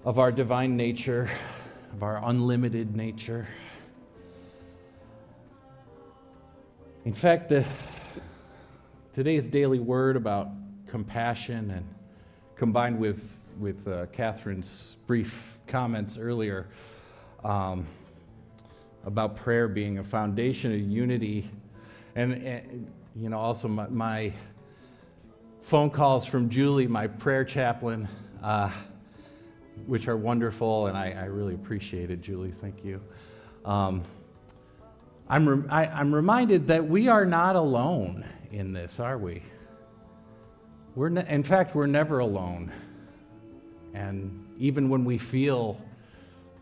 Of our divine nature, of our unlimited nature. In fact, today's daily word about compassion, and combined with Catherine's brief comments earlier about prayer being a foundation of unity, and also my phone calls from Julie, my prayer chaplain, which are wonderful, and I really appreciate it, Julie. Thank you. I'm reminded that we are not alone in this, are we? In fact, we're never alone. And even when we feel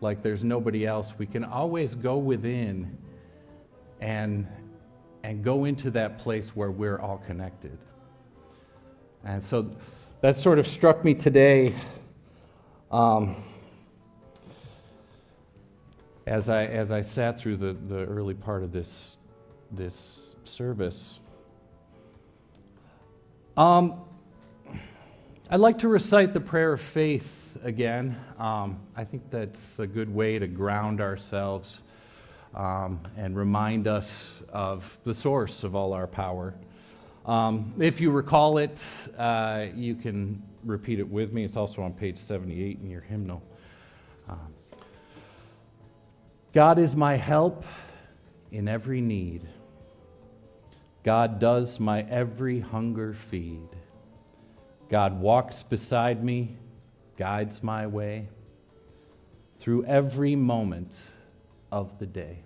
like there's nobody else, we can always go within and go into that place where we're all connected. And so that sort of struck me today. As I sat through the early part of this service, I'd like to recite the prayer of faith again. I think that's a good way to ground ourselves and remind us of the source of all our power. If you recall it, you can repeat it with me. It's also on page 78 in your hymnal. God is my help in every need. God does my every hunger feed. God walks beside me, guides my way through every moment of the day.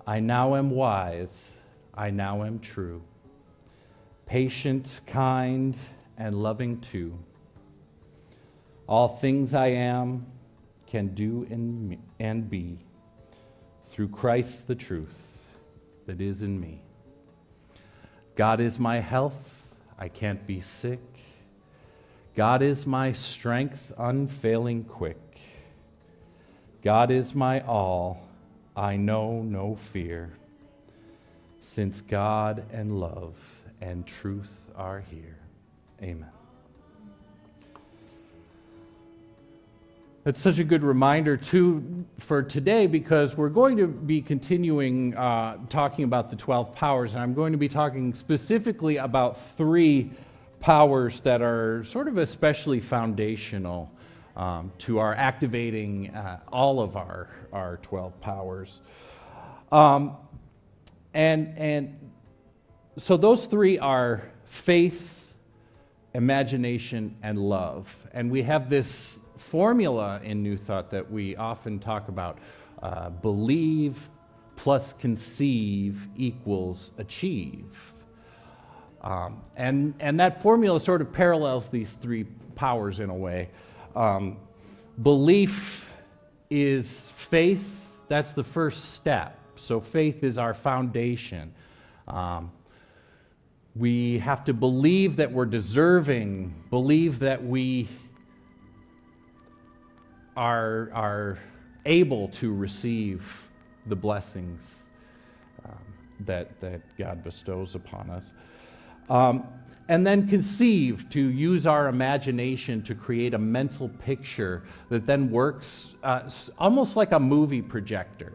I now am wise, I now am true, patient, kind, and loving too. All things I am, can do and be through Christ the truth that is in me. God is my health, I can't be sick. God is my strength, unfailing quick. God is my all, I know no fear, since God and love and truth are here. Amen. It's such a good reminder, too, for today, because we're going to be continuing talking about the 12 powers, and I'm going to be talking specifically about 3 powers that are sort of especially foundational to our activating all of our 12 powers. And so those 3 are faith, imagination, and love. And we have this formula in New Thought that we often talk about. Believe plus conceive equals achieve. And that formula sort of parallels these 3 powers in a way. Belief is faith. That's the first step. So faith is our foundation. We have to believe that we're deserving, believe that we are able to receive the blessings that God bestows upon us. And then conceive, to use our imagination to create a mental picture that then works almost like a movie projector.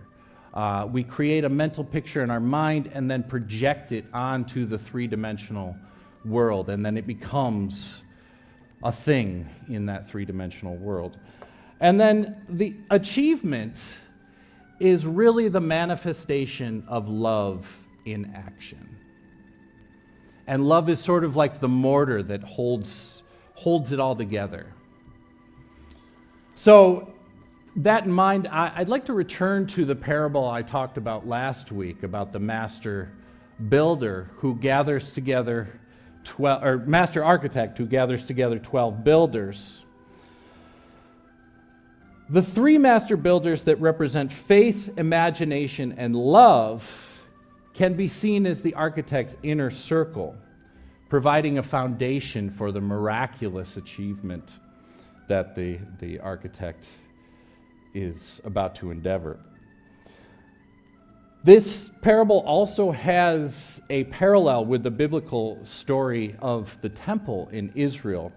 We create a mental picture in our mind and then project it onto the 3-dimensional world, and then it becomes a thing in that 3-dimensional world. And then the achievement is really the manifestation of love in action. And love is sort of like the mortar that holds it all together. So, that in mind, I'd like to return to the parable I talked about last week about the master builder who gathers together master architect who gathers together 12 builders. The three master builders that represent faith, imagination, and love can be seen as the architect's inner circle, providing a foundation for the miraculous achievement that the architect is about to endeavor. This parable also has a parallel with the biblical story of the temple in Israel.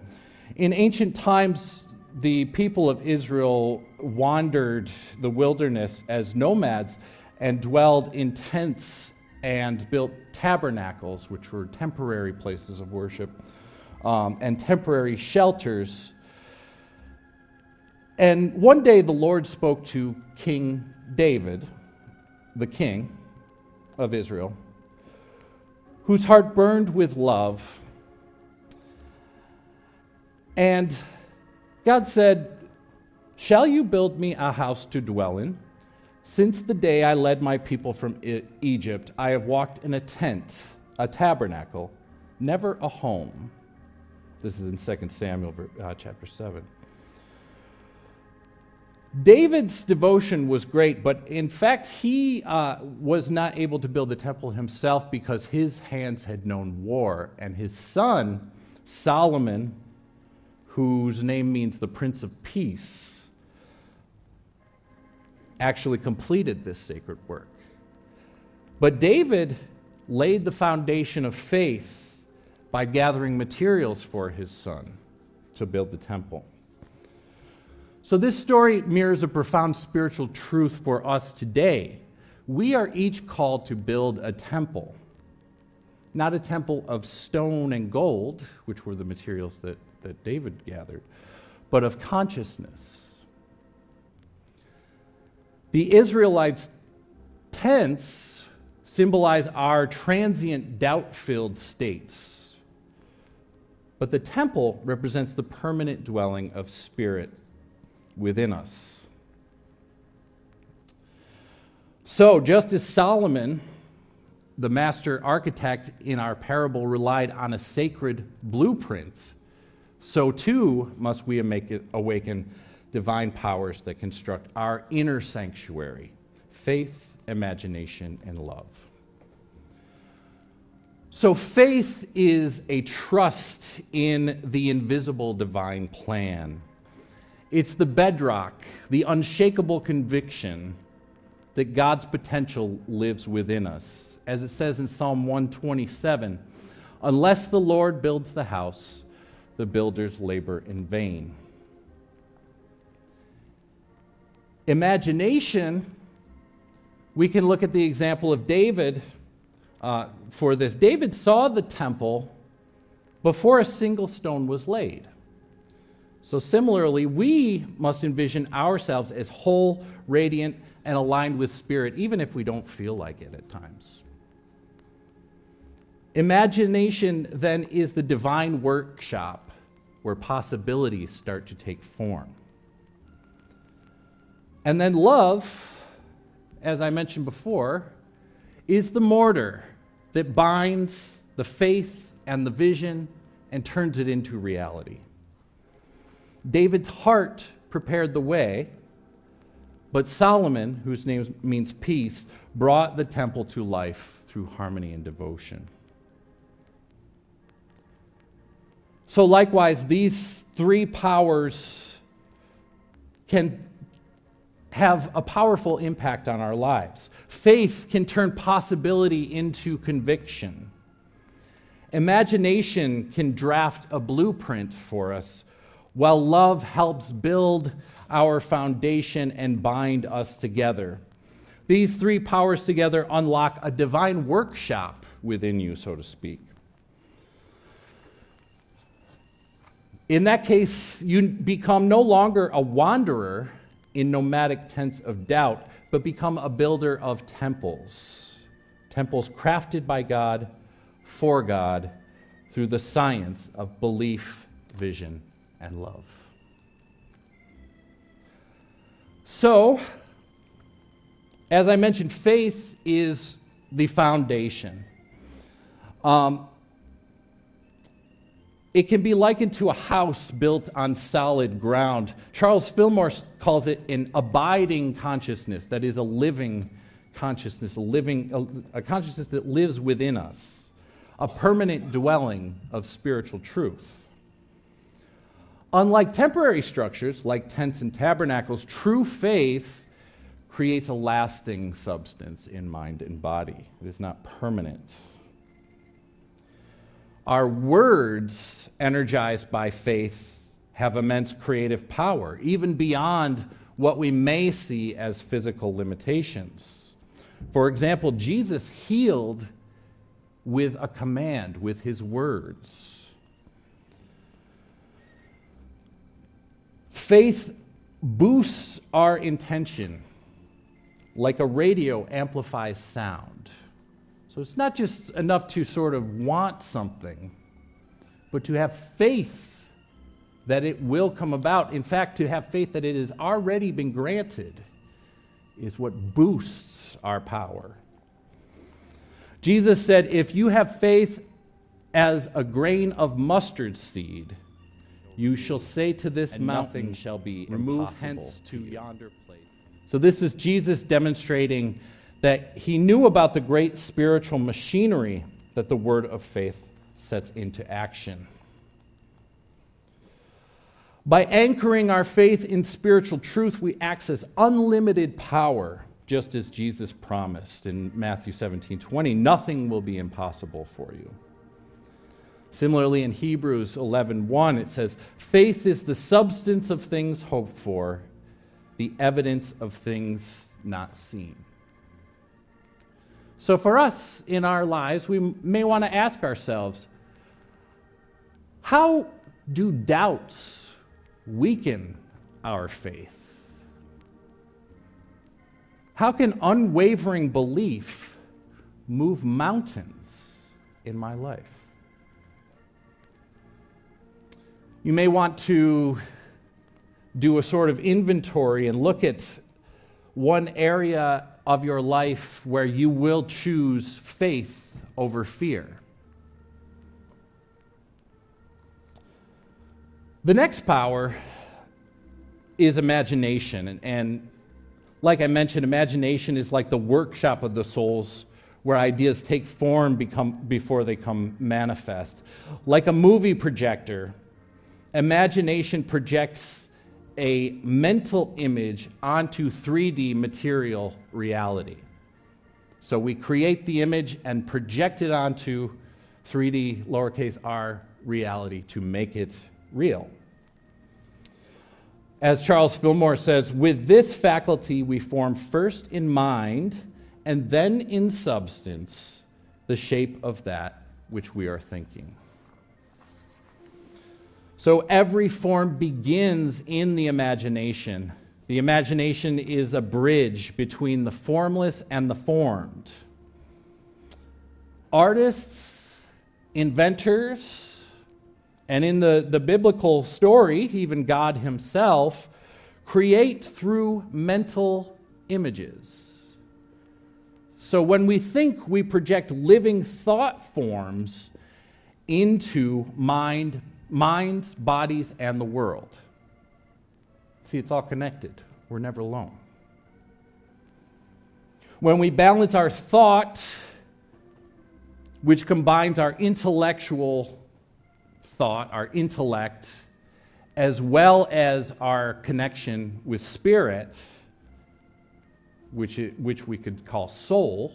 In ancient times, the people of Israel wandered the wilderness as nomads and dwelled in tents and built tabernacles, which were temporary places of worship, and temporary shelters. And one day the Lord spoke to King David, the king of Israel, whose heart burned with love. And God said, "Shall you build me a house to dwell in? Since the day I led my people from Egypt, I have walked in a tent, a tabernacle, never a home." This is in 2 Samuel chapter 7. David's devotion was great, but in fact, he was not able to build the temple himself because his hands had known war. And his son, Solomon, whose name means the Prince of Peace, actually completed this sacred work. But David laid the foundation of faith by gathering materials for his son to build the temple. So this story mirrors a profound spiritual truth for us today. We are each called to build a temple. Not a temple of stone and gold, which were the materials that David gathered, but of consciousness. The Israelites' tents symbolize our transient, doubt-filled states. But the temple represents the permanent dwelling of spirit within us. So, just as Solomon, the master architect in our parable, relied on a sacred blueprint, so too must we awaken divine powers that construct our inner sanctuary: faith, imagination, and love. So faith is a trust in the invisible divine plan. It's the bedrock, the unshakable conviction that God's potential lives within us. As it says in Psalm 127, "Unless the Lord builds the house, the builders labor in vain." Imagination, we can look at the example of David for this. David saw the temple before a single stone was laid. So similarly, we must envision ourselves as whole, radiant, and aligned with spirit, even if we don't feel like it at times. Imagination, then, is the divine workshop where possibilities start to take form. And then love, as I mentioned before, is the mortar that binds the faith and the vision and turns it into reality. David's heart prepared the way, but Solomon, whose name means peace, brought the temple to life through harmony and devotion. So likewise, these three powers can have a powerful impact on our lives. Faith can turn possibility into conviction. Imagination can draft a blueprint for us, while love helps build our foundation and bind us together. These three powers together unlock a divine workshop within you, so to speak. In that case, you become no longer a wanderer in nomadic tents of doubt, but become a builder of temples. Temples crafted by God for God through the science of belief, vision, and love. So, as I mentioned, faith is the foundation. It can be likened to a house built on solid ground. Charles Fillmore calls it an abiding consciousness, that is a living consciousness, a consciousness that lives within us, a permanent dwelling of spiritual truth. Unlike temporary structures like tents and tabernacles, true faith creates a lasting substance in mind and body. It is not permanent. Our words, energized by faith, have immense creative power, even beyond what we may see as physical limitations. For example, Jesus healed with a command, with his words. Faith boosts our intention like a radio amplifies sound. So it's not just enough to sort of want something, but to have faith that it will come about. In fact, to have faith that it has already been granted is what boosts our power. Jesus said, if you have faith as a grain of mustard seed, you shall say to this mountain shall be removed hence to yonder place. So this is Jesus demonstrating that he knew about the great spiritual machinery that the word of faith sets into action. By anchoring our faith in spiritual truth, we access unlimited power, just as Jesus promised in Matthew 17:20. Nothing will be impossible for you. Similarly, in Hebrews 11:1, it says, faith is the substance of things hoped for, the evidence of things not seen. So for us in our lives, we may want to ask ourselves, how do doubts weaken our faith? How can unwavering belief move mountains in my life? You may want to do a sort of inventory and look at one area of your life where you will choose faith over fear. The next power is imagination. And like I mentioned, imagination is like the workshop of the souls where ideas take form before they come manifest. Like a movie projector, imagination projects a mental image onto 3D material reality. So we create the image and project it onto 3D lowercase r reality to make it real. As Charles Fillmore says, with this faculty we form first in mind and then in substance the shape of that which we are thinking. So every form begins in the imagination. The imagination is a bridge between the formless and the formed. Artists, inventors, and in the biblical story, even God himself, create through mental images. So when we think, we project living thought forms into minds, bodies, and the world. See, it's all connected. We're never alone. When we balance our thought, which combines our intellectual thought, our intellect, as well as our connection with spirit, which we could call soul,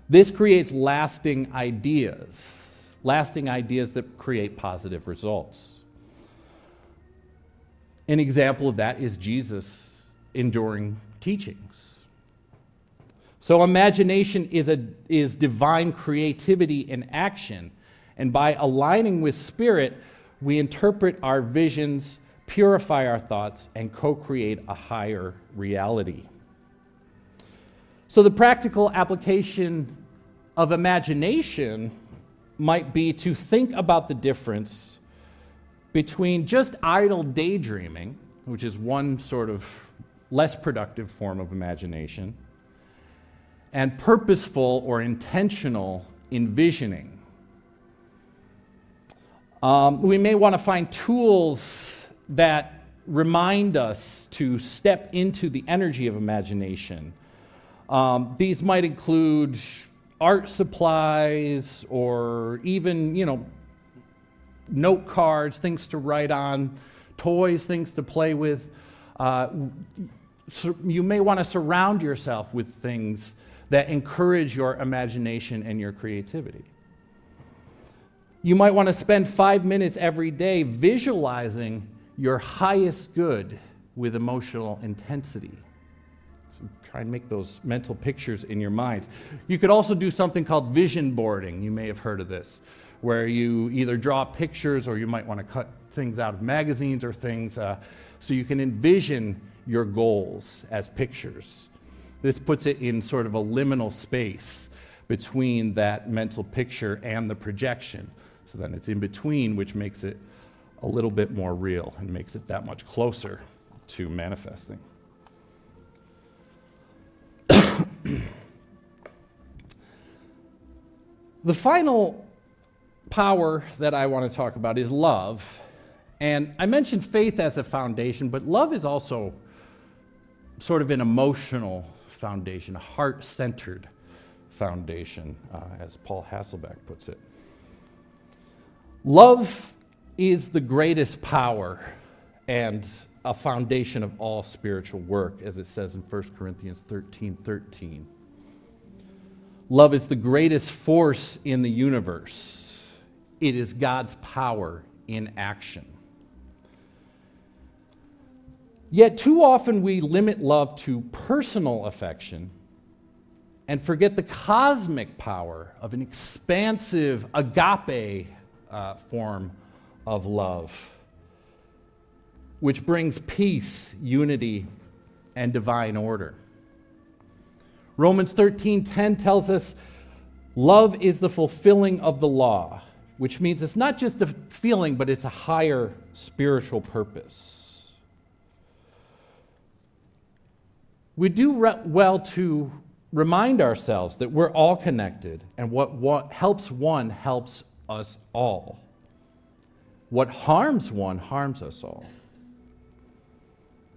this creates lasting ideas that create positive results. An example of that is Jesus' enduring teachings. So imagination is divine creativity in action, and by aligning with spirit, we interpret our visions, purify our thoughts, and co-create a higher reality. So the practical application of imagination might be to think about the difference between just idle daydreaming, which is one sort of less productive form of imagination, and purposeful or intentional envisioning. We may want to find tools that remind us to step into the energy of imagination. These might include art supplies or even, note cards, things to write on, toys, things to play with. So you may want to surround yourself with things that encourage your imagination and your creativity. You might want to spend 5 minutes every day visualizing your highest good with emotional intensity. So try and make those mental pictures in your mind. You could also do something called vision boarding. You may have heard of this, where you either draw pictures or you might want to cut things out of magazines or things so you can envision your goals as pictures. This puts it in sort of a liminal space between that mental picture and the projection. So then it's in between, which makes it a little bit more real and makes it that much closer to manifesting. The final power that I want to talk about is love. And I mentioned faith as a foundation, but love is also sort of an emotional foundation, a heart-centered foundation, as Paul Hasselbeck puts it. Love is the greatest power and a foundation of all spiritual work, as it says in 1 Corinthians 13:13. Love is the greatest force in the universe. It is God's power in action. Yet too often we limit love to personal affection and forget the cosmic power of an expansive agape form of love, which brings peace, unity, and divine order. Romans 13:10 tells us love is the fulfilling of the law, which means it's not just a feeling, but it's a higher spiritual purpose. We do well to remind ourselves that we're all connected, and what helps one helps us all. What harms one harms us all.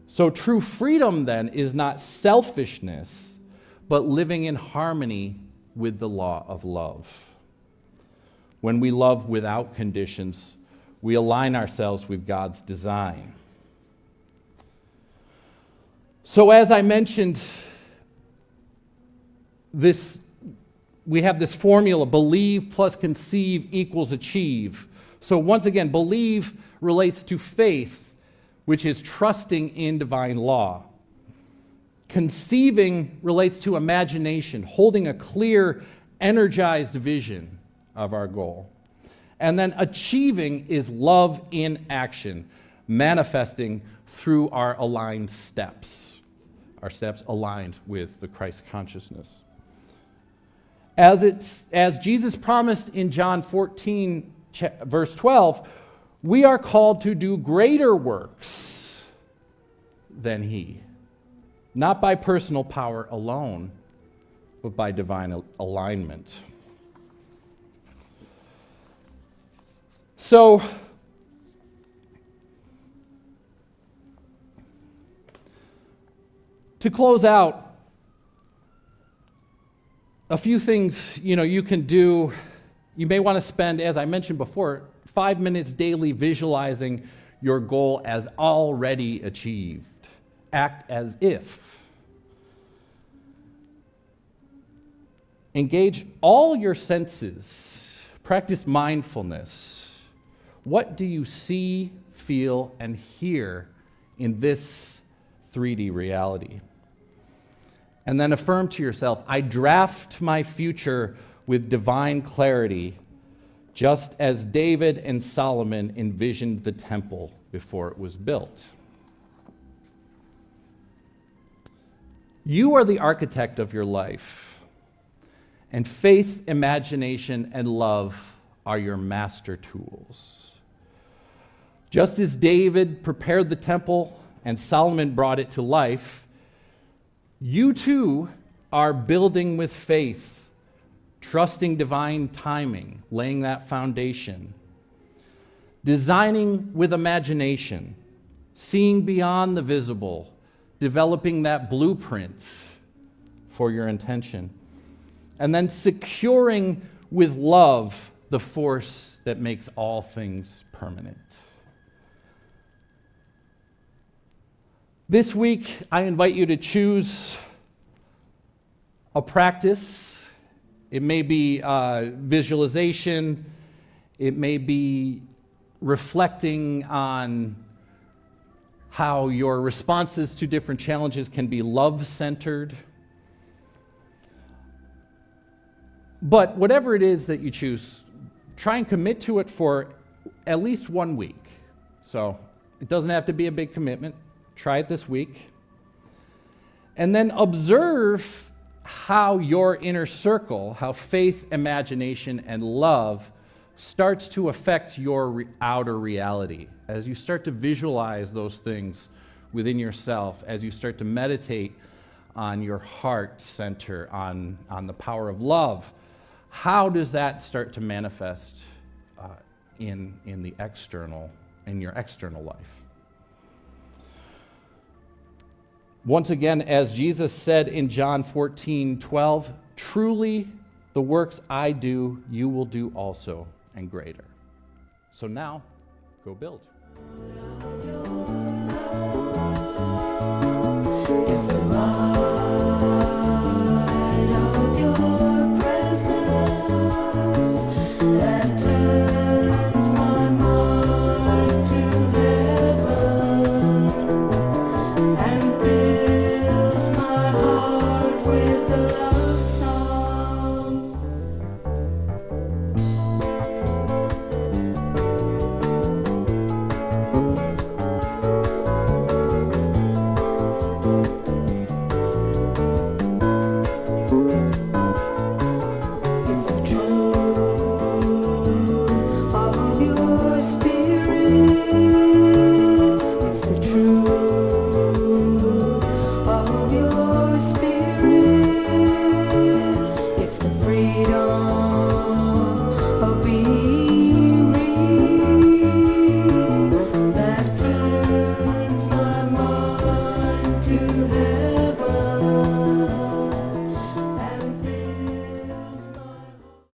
So true freedom then is not selfishness, but living in harmony with the law of love. When we love without conditions, we align ourselves with God's design. So as I mentioned, we have this formula, believe plus conceive equals achieve. So once again, believe relates to faith, which is trusting in divine law. Conceiving relates to imagination, holding a clear, energized vision of our goal. And then achieving is love in action, manifesting through our aligned steps, our steps aligned with the Christ consciousness. As Jesus promised in John 14, verse 12, we are called to do greater works than he, not by personal power alone, but by divine alignment. So, to close out, a few things you can do. You may want to spend, as I mentioned before, 5 minutes daily visualizing your goal as already achieved. Act as if. Engage all your senses. Practice mindfulness. What do you see, feel, and hear in this 3D reality? And then affirm to yourself, I draft my future with divine clarity, just as David and Solomon envisioned the temple before it was built. You are the architect of your life, And faith, imagination, and love are your master tools. Just as David prepared the temple and Solomon brought it to life, you too are building with faith, trusting divine timing, laying that foundation, designing with imagination, seeing beyond the visible, developing that blueprint for your intention, and then securing with love the force that makes all things permanent. This week, I invite you to choose a practice. It may be visualization. It may be reflecting on how your responses to different challenges can be love-centered. But whatever it is that you choose, try and commit to it for at least 1 week. So it doesn't have to be a big commitment. Try it this week. And then observe how your inner circle, how faith, imagination, and love starts to affect your outer reality. As you start to visualize those things within yourself, as you start to meditate on your heart center, on the power of love, how does that start to manifest in your external life? Once again, as Jesus said in John 14:12, truly the works I do, you will do also, and greater. So now, go build.